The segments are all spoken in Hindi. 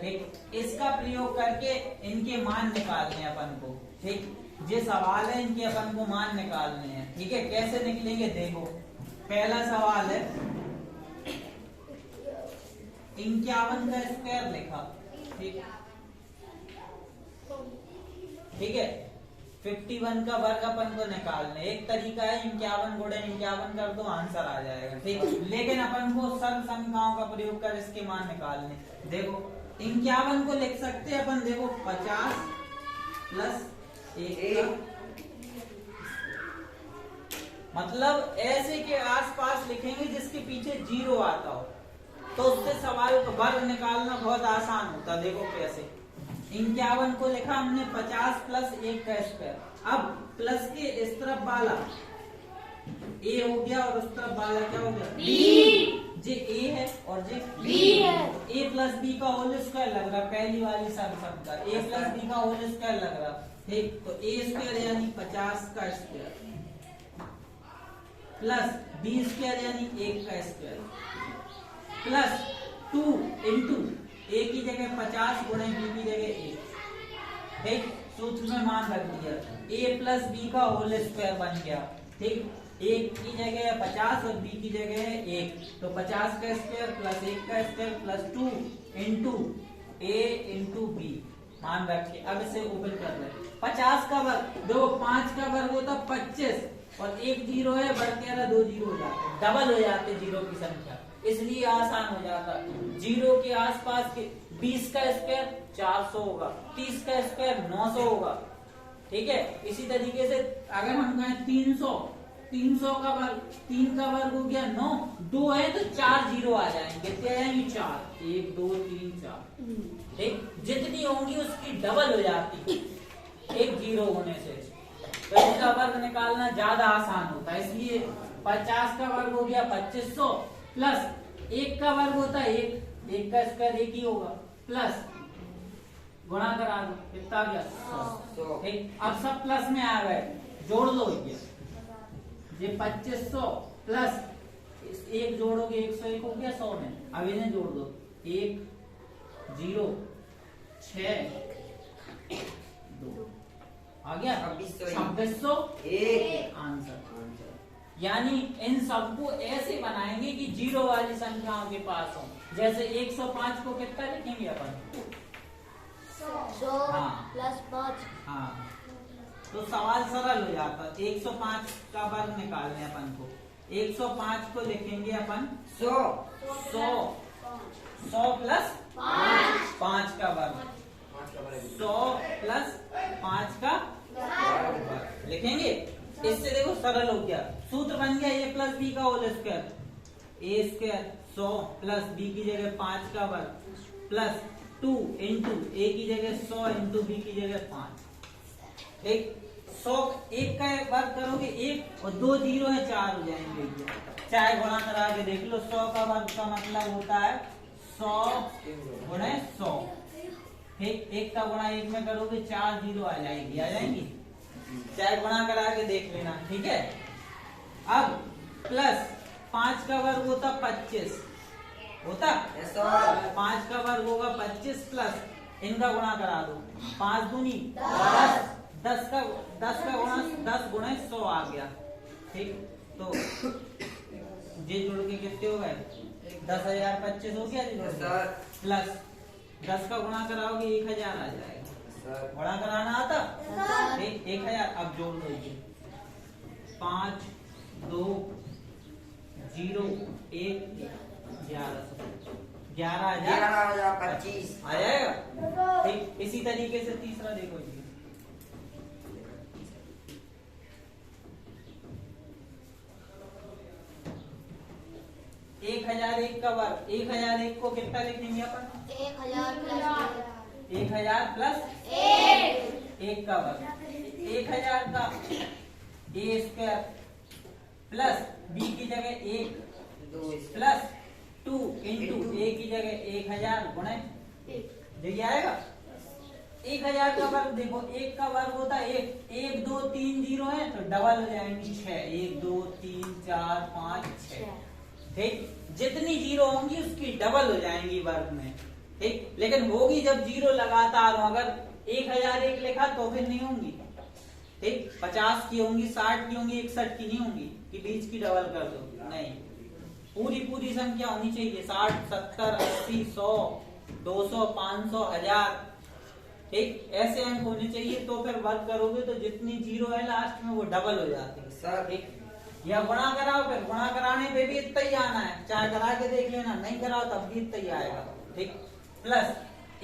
ठीक, इसका प्रयोग करके इनके मान निकालने हैं अपन को। ठीक, ये सवाल है, इनके अपन को मान निकालने हैं। ठीक है, कैसे निकलेंगे देखो। पहला सवाल है 51 का स्क्वायर लिखा। ठीक, ठीक है, 51 का वर्ग अपन को निकालने। एक तरीका है 51 गुणे 51 कर दो, आंसर आ जाएगा। ठीक, लेकिन अपन को सरल संख्याओं का प्रयोग कर इसके मान निकालने। देखो 51 को लिख सकते हैं अपन, देखो 50 प्लस 1 मतलब ऐसे के आसपास लिखेंगे जिसके पीछे 0 आता हो, तो उससे सवाल का वर्ग निकालना बहुत आसान होता। देखो कैसे, 51 को लिखा हमने 50 प्लस 1 का स्क्वायर। अब प्लस के इस तरफ वाला ए हो गया और उस तरफ वाला क्या हो गया, बी। जे ए है और जे बी है। ए प्लस बी का होल स्क्वायर लग रहा, पहली वाली सब का ए प्लस बी का होल स्क्वायर लग रहा। ठीक, तो ए स्क्वायर यानी 50 का स्क्वायर प्लस बी स्क्वायर यानी 1 का स्क्वायर प्लस 2 इंटू ए की जगह 50 गुणे बी की जगह 1। ठीक, सूत्र में मान रख दिया, ए प्लस बी का होल स्क्वायर बन गया। ठीक, ए की जगह है 50 और बी की जगह है 1, तो 50 का स्क्वायर प्लस 1 का स्क्वायर प्लस 2 इंटू ए इंटू बी मान रखे। अब इसे ओपन कर रहे, 50 का वर्ग देखो 5 का वर्ग होता 25 और 1 0 है, बढ़ के 2 0 हो जाते, डबल हो जाते 0 की संख्या, इसलिए आसान हो जाता। 0 के आसपास के 20 का स्क्वायर 400 होगा, 30 का स्क्वायर 900 होगा। ठीक है, इसी तरीके से अगर हम कहें 300 का वर्ग, 3 का वर्ग हो गया 9, 2 है तो 4 0 आ जाएंगे, कितने आएंगे 4, 1 2 3 4। ठीक, जितनी होंगी उसकी डबल हो जाती 1 0 होने से, तो इसका वर्ग निकालना ज्यादा आसान होता है। इसलिए 50 का वर्ग हो गया 2500 प्लस 1 का वर्ग होता है 1 का स्क्वायर 1 ही होगा, प्लस गुणा करा दो, कितना आ गया 100। ठीक, अब सब प्लस में आ गए, जोड़ लो ये 2500 प्लस 1 जोड़ोगे 101 हो गया 100 में। अब इन्हें जोड़ दो, 1 0 6 2 आ गया 2600 आंसर। यानी इन सबको ऐसे बनाएंगे कि 0 वाली संख्याओं के पास हो। जैसे 105 को कितना लिखेंगे अपन, 100 प्लस 5। हाँ, तो सवाल सरल हो जाता। 105 का वर्ग निकालने अपन को, 105 को लिखेंगे अपन 100 प्लस 5 का वर्ग, 100 प्लस 5 का वर्ग लिखेंगे। इससे देखो सरल हो गया, सूत्र बन गया ए प्लस बी का होल स्क्वायर, ए स्क्वायर 100 प्लस बी की जगह 5 का वर्ग प्लस 2 इंटू ए की जगह 100 इंटू बी की जगह 5। ठीक, 100 1 का वर्ग करोगे 1 और 2 0 है 4 हो जाएंगे, चाहे गुणा करा के देख लो। 100 का वर्ग का मतलब होता है 100 गुणे 100। ठीक, 1 का गुणा 1 में करोगे 4 0 आ जाएंगी, चाहे गुणा करा के देख लेना। ठीक है, अब प्लस 5 का वर्ग होता 25 होता, 5 का वर्ग होगा 25 प्लस इनका गुणा करा दो, 5 दूनी 10 का गुणा 10 गुणे 100 आ गया। ठीक, तो ये जोड़ के कितने हो गए 10,025 हो गया प्लस 10 का गुणा कराओगे 1000 आ जाएगा। गुणा कराना आता 1000। अब जोड़ दो, 5 2 0 1 11,025 आ जाएगा। ठीक, इसी तरीके से तीसरा देखो जी, 1001 का वर्ग, 1001 को कितना लिखेंगे अपन, 1000 प्लस 1 का वर्ग, 1000 का ए स्क्वायर प्लस बी की जगह 1 प्लस 2 इंटू ए की जगह 1000 गुणे देखिए आएगा। 1000 का वर्ग देखो, 1 का वर्ग होता है 1 2 3 0 है तो डबल हो जाएंगी 6, 1 2 3 4 5 6। ठीक, जितनी 0 होंगी उसकी डबल हो जाएंगी वर्ग में। ठीक, लेकिन होगी जब जीरो लगातार हो। अगर 1001 लिखा तो फिर नहीं होंगी। ठीक, 50 की होंगी, 60 की होंगी, 61 की नहीं होंगी कि बीच की डबल कर दो, नहीं, पूरी संख्या होनी चाहिए। 60, 70, 80, 100, 200, 500, 1000, ठीक, ऐसे अंक होने चाहिए। तो फिर वर्क करोगे तो जितनी जीरो है लास्ट में वो डबल हो जाती है सर। ठीक, या गुणा कराओ, फिर गुणा कराने पे भी इतना ही आना है, चाहे करा के देख लेना, नहीं कराओ तब भी इतना ही आएगा। ठीक, प्लस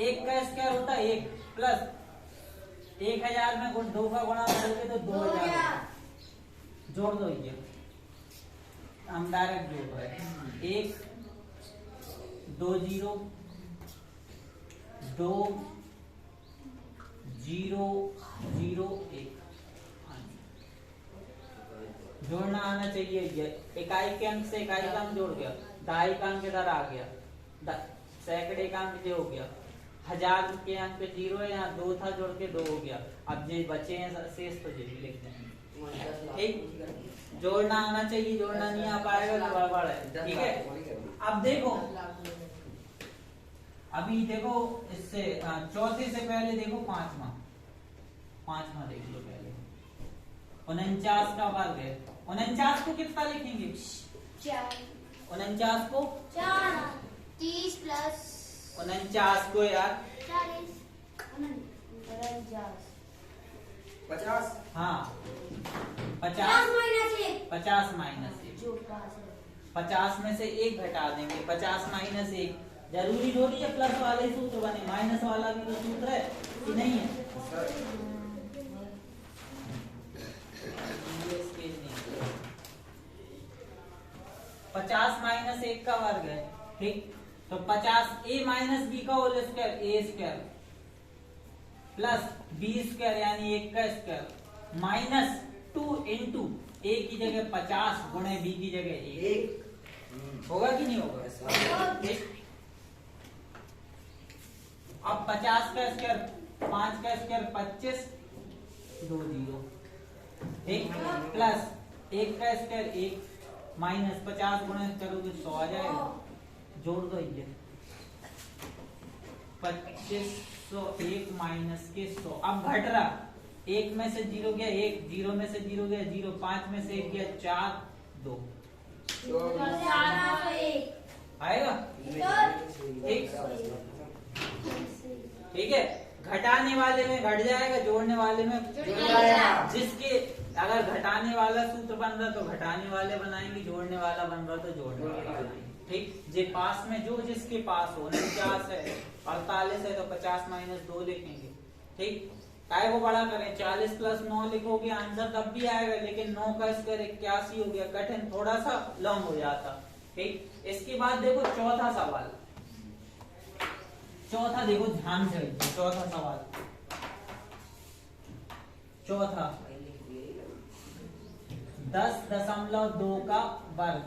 1 का स्क्वायर होता है 1, प्लस 1000 में 2 का गुणा करोगे तो 2000 जोड़ दो। ये हम डायरेक्ट जोड़ रहे हैं, 1 2 0 2 0 0 1 जोड़ना आना चाहिए। ये इकाई के अंक से इकाई का अंक जोड़ गया, दहाई का अंक इधर आ गया, सैकड़े का अंक जो हो गया, 1000 के अंक पे 0 है, यहाँ 2 था जोड़ के 2 हो गया। अब जो बचे हैं शेष तो जो भी लिख देंगे। ठीक, जोड़ना आना चाहिए, जोड़ना नहीं आ पाएगा तो गड़बड़ है। ठीक है, अब देखो, अभी देखो इससे चौथे से पहले देखो पांचवा देख लो पहले। 49 का वर्ग है, 49 को कितना लिखेंगे? 49 को 4, 30 प्लस 49 को यार 40, 50, हाँ 50 50 माइनस 1, जो पास है 50 में से 1 घटा देंगे। 50 माइनस 1 जरूरी थोड़ी है प्लस वाला ही सूत्र बने, माइनस वाला भी तो सूत्र है कि नहीं है? नहीं। 50 माइनस 1 का वर्ग है। ठीक, तो 50 a माइनस बी का होल स्क्वायर, ए स्क्वायर प्लस बी स्क्वायर यानी 1 का स्क्वायर माइनस 2 इंटू ए की जगह 50 गुणे बी की जगह 1 होगा कि नहीं होगा? अब 50 का स्क्वायर 5 का स्क्वायर 25 2 0, ठीक, प्लस 1 का स्क्वायर 1 माइनस 50 गुणे करोगे 100 आ जाएगा। जोड़ दो ये 2501 माइनस के 100। अब घट रहा, 1 में से 0 गया 1, 0 में से 0 गया 0, 5 में से 1 गया 4 2 आएगा। ठीक है, घटाने वाले में घट जाएगा, जोड़ने वाले में जुड़ जाएगा। जिसके अगर घटाने वाला सूत्र बन रहा तो घटाने वाले बनाएंगे, जोड़ने वाला बन रहा तो जोड़ने वाला बनाएंगे। ठीक, जे पास में जो जिसके पास हो, 49 है 48 है तो 50 माइनस 2 लिखेंगे। ठीक, काय को बड़ा करें, 40 प्लस 9 लिखोगे आंसर तब भी आएगा, लेकिन 9 का स्क्वायर 81 हो गया, कठिन थोड़ा सा लॉन्ग हो जाता। ठीक, इसके बाद देखो चौथा सवाल, चौथा देखो ध्यान से, चौथा सवाल, चौथा 10.2 का वर्ग,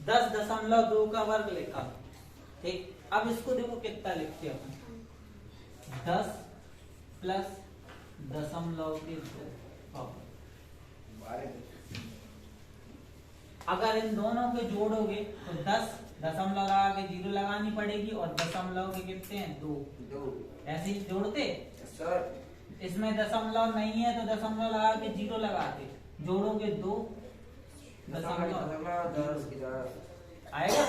10.2 का वर्ग लिखा। ठीक, अब इसको देखो कितना लिखते हैं अपन, 10 प्लस दशमलव के 2। अगर इन दोनों के जोड़ोगे तो 10 दशमलव लगा के 0 लगानी पड़ेगी और दशमलव के कितने हैं 2। ऐसे ही जोड़ते सर, इसमें दशमलव नहीं है तो दशमलव लगा के 0 लगाते, जोड़ोगे 2 दशमलव आएगा।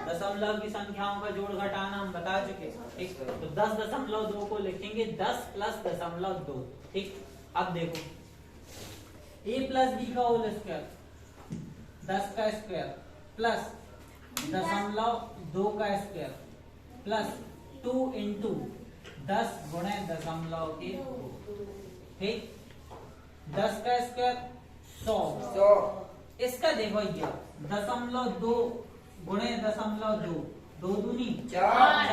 दशमलव की संख्याओं का जोड़ घटाना हम बता चुके। ठीक, तो 10.2 को लिखेंगे 10 प्लस दशमलव 2। ठीक, अब देखो a प्लस बी का होल स्क्वायर 10 का स्क्वायर प्लस दशमलव 2 का स्क्वायर प्लस 2 इंटू 10 गुणे दशमलव के 2। ठीक, 10 का स्क्वायर 100। इसका देखो ये 0.2 गुणे 0.2, 2 दूनी 4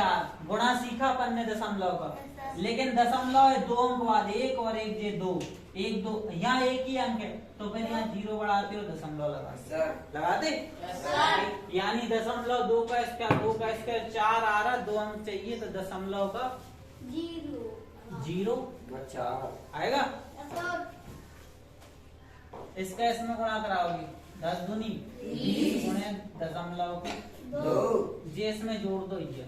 गुणा सीखा अपन ने दशमलव का, लेकिन दशमलव है 2 अंक बाद 1 और 1 जे 2, 1 2 यहाँ एक ही अंक है तो फिर यहाँ 0 बढ़ाते हो दशमलव लगाते यानी 0.2 का स्क्वायर 2 का स्क्वायर 4 आ रहा, 2 अंक चाहिए तो दशमलव का 0 आएगा। इसका इसमें गुणा कराओगे 10 दूनी 20 गुणे दशमलव के 2 जे इसमें जोड़ दो ये।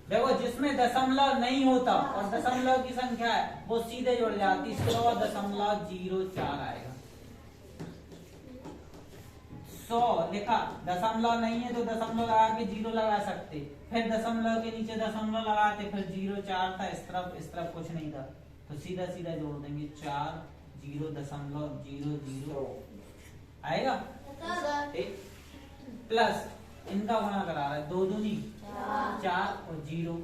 देखो जिसमें दशमलव नहीं होता और दशमलव की संख्या है वो सीधे जुड़ जाती, 100.04 आएगा। 100 लिखा, दशमलव नहीं है तो दशमलव लगा के 0 लगा सकते, फिर दशमलव के नीचे दशमलव लगाते, फिर 0.4 था, इस तरफ कुछ नहीं था, तो सीधा सीधा जोड़ देंगे 4 0.00 आएगा। ठीक, प्लस इनका गुणा करा रहा है, 2 दूनी 4 और 0,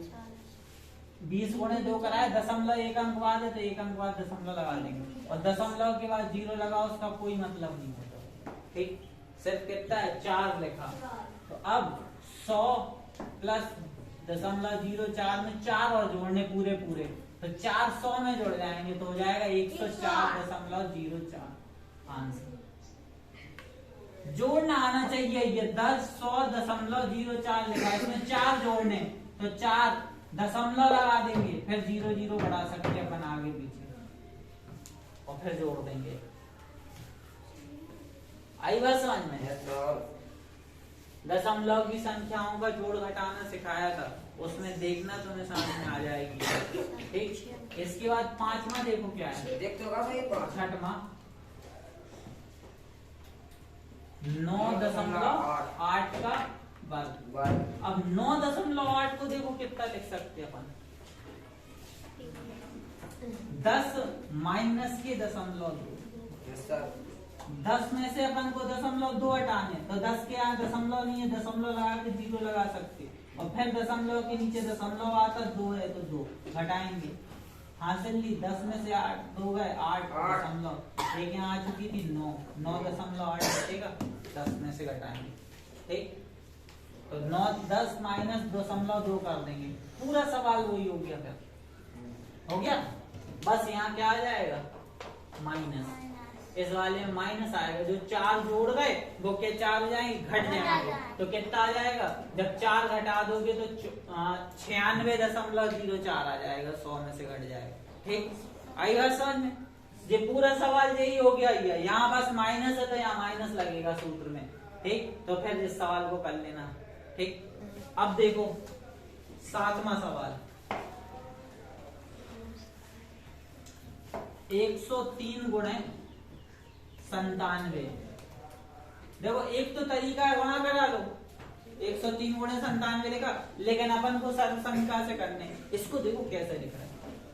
20 गुणे 2 कराए, दशमलव एक अंक बाद है तो एक अंक बाद दशमलव लगा देंगे, और दशमलव के बाद 0 लगाओ, उसका कोई मतलब नहीं होता। ठीक, सिर्फ कितना है 4 लिखा। तो अब 100 प्लस 0.04 में 4 और जोड़ने पूरे पूरे, तो 4 100 में जुड़ जाएंगे तो हो जाएगा 104.04 आंसर। जोड़ना आना चाहिए, ये 10 100.04 लिखा है, इसमें 4 जोड़ने तो 4 दशमलव लगा देंगे, फिर 0 0 बढ़ा सकते हैं अपन आगे पीछे और फिर जोड़ देंगे। आई बात समझ में? दशमलव की संख्याओं का जोड़ घटाना सिखाया था, उसमें देखना तुम्हें समझ में आ जाएगी। ठीक, इसके बाद 5वां देखो क्या है, देख तो भाई 6वां 9.8 का वर्ग। अब 9.8 को देखो कितना लिख सकते हैं अपन, 10 माइनस के दशमलव 2, 10 में से अपन को दशमलव 2 हटाने, तो 10 के यहाँ दशमलव नहीं है, दशमलव लगा के 0 लगा सकते, और फिर दशमलव के नीचे दशमलव आता 2 है तो 2 घटाएंगे, हासिल ली, 10 में से 8 2 गए 8 दशमलव, एक यहाँ आ चुकी थी 9.8 बचेगा, 10 में से घटाएंगे। ठीक, तो 10 माइनस दशमलव 2 कर देंगे, पूरा सवाल वही हो गया। फिर हो गया, बस यहाँ क्या आ जाएगा माइनस, इस वाले में माइनस आएगा, जो 4 जोड़ गए वो क्या 4 हो जाएंगे, घट जाएंगे, तो कितना आ जाएगा, जब 4 घटा दोगे तो 96.04 आ जाएगा, 100 में से घट जाएगा। ठीक, आई बात समझ में? ये पूरा सवाल यही हो गया, यहाँ बस माइनस है तो यहाँ माइनस लगेगा सूत्र में। ठीक, तो फिर इस सवाल को कर लेना। ठीक, अब देखो 7वां सवाल, 103 गुणे 97। देखो एक तो तरीका है गुणा करा लो, 103 गुणे 97 लिखा, लेकिन अपन को सरल संख्या से करने, इसको देखो कैसे लिख रहा है,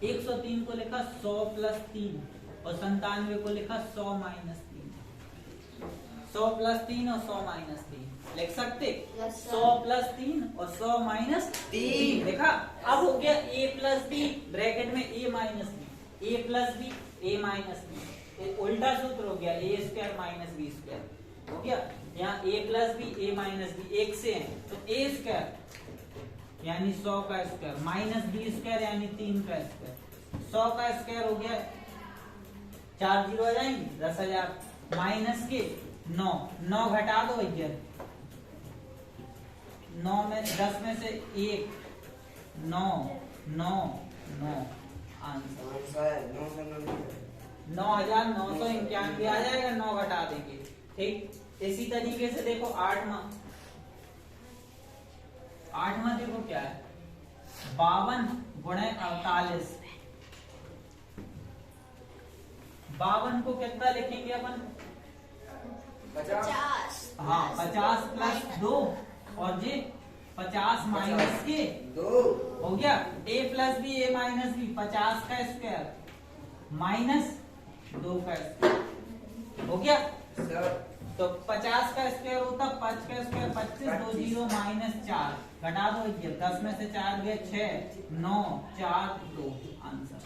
103 को लिखा 100 प्लस 3 और 97 को लिखा 100 माइनस 3, 100 प्लस 3 और 100 माइनस 3 लिख सकते, 100 प्लस 3 और 100 माइनस 3 लिखा। अब हो गया a प्लस बी, ब्रैकेट में a minus b, a plus b a minus b, उल्टा सूत्र हो गया, a square minus b square हो गया। यहाँ a plus b a minus b एक से है, तो a स्क्वायर यानी 100 का स्क्वायर माइनस बी स्क्वायर यानी 3 का स्क्वायर, 100 का स्क्वायर हो गया 4 0 आ जाएंगे 10,000 माइनस के 9 घटा दो भैया, 9 में 10 में से 1 9 9 9 आंसर 9,991 आ जाएगा, 9 घटा देंगे। ठीक, इसी तरीके से देखो 8वां देखो क्या है, 52 गुणे 48। 52 को कितना लिखेंगे अपन, 50। हाँ 50 प्लस 2 और जी 50 माइनस के 2 हो गया, a plus b a minus b 50 का स्क्वायर माइनस 2 का स्क्वायर हो गया। तो 50 का स्क्वायर होता 5 का स्क्वायर 25, 2 0 माइनस 4 घटा दो, 10 में से 4 गए 6 9 4 2 आंसर।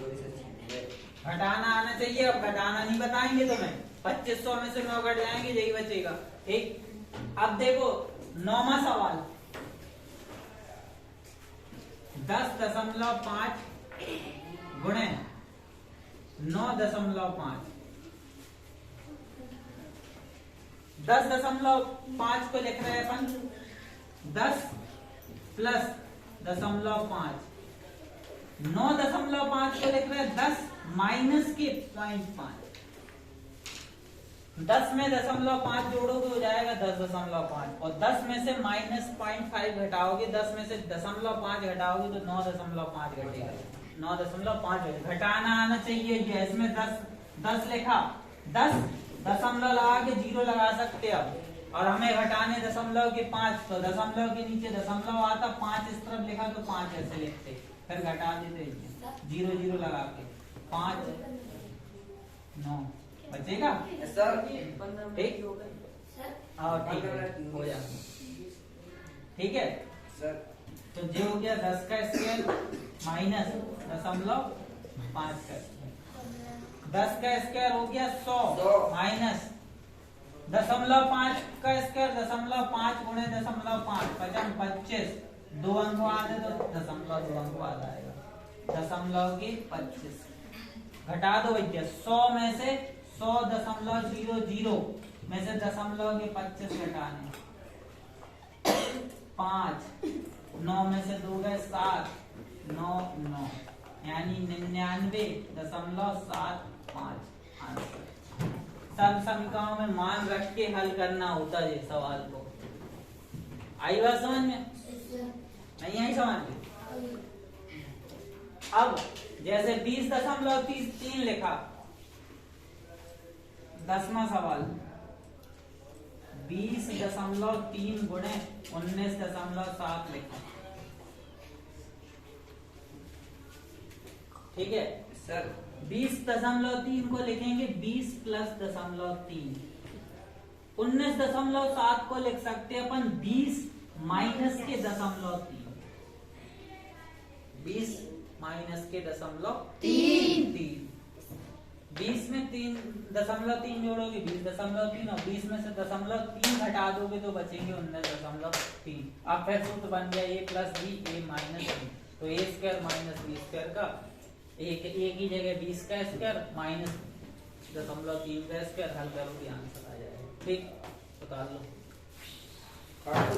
घटाना आना चाहिए, अब घटाना नहीं बताएंगे तुम्हें, 2500 में से 9 घट जाएंगे, यही बचेगा। ठीक, अब देखो 9वां सवाल, 10.5 गुणे 9.5। 10.5 को लिख रहे हैं अपन 10 प्लस 0.5, 9.5 को लिख रहे हैं 10 माइनस के 0.5। 10 में 0.5 जोड़ोगे हो जाएगा 10.5 और 10 में से -0.5 घटाओगे, 10 में से 0.5 घटाओगे तो 9.5 घटेगा। 9.5 घटाना आना चाहिए। ये इसमें 10 लिखा, 10 दशमलव लगा के 0 लगा सकते अब, और हमें घटाने दशमलव के 5, तो दशमलव के नीचे दशमलव आता, 5 इस तरफ लिखा तो 5 ऐसे लिखते, फिर घटा देते 0 0 लगा के 5 9 बचेगा। सर ठीक सर हाँ ठीक है, हो जाएगा। ठीक है, सर तो जो हो गया 10 का स्क्वायर माइनस 0.5 का स्क्वायर। 10 का स्क्वायर हो गया 100 माइनस 0.5 का स्क्वायर 0.5 गुणे 0.5 पचम 25, 2 अंक बाद है तो 0.2 अंक बाद आएगा। 0.25 घटा दो भैया, 100 में से 100.00 में से 0.25 घटाने 5, 9 में से 2 गए 7, 9 9 यानी 99.75 आंसर। सब समीकरणों में मान रख के हल करना होता है सवाल को। आई बात समझ में? नहीं आई समझ में? अब जैसे 20.3 लिखा, 10वां सवाल 20.3 गुणे 19.7 लिखा। ठीक है सर 20.3 को लिखेंगे 20 प्लस 0.3। 19.7 को लिख सकते हैं अपन 20 माइनस के 0.3। 20 माइनस के 0.3। 20 में 3.3 जोड़ोगे 20.3 और 20 में से 0.3 घटा दोगे तो बचेंगे 19.3। अब फिर सूत्र बन गया a plus b a minus b, तो a square minus b square का एक ही जगह 20 का स्क्वायर माइनस 0.3 का स्क्वायर, हल करोगे आंसर आ जाएगा। ठीक, बता लो। काट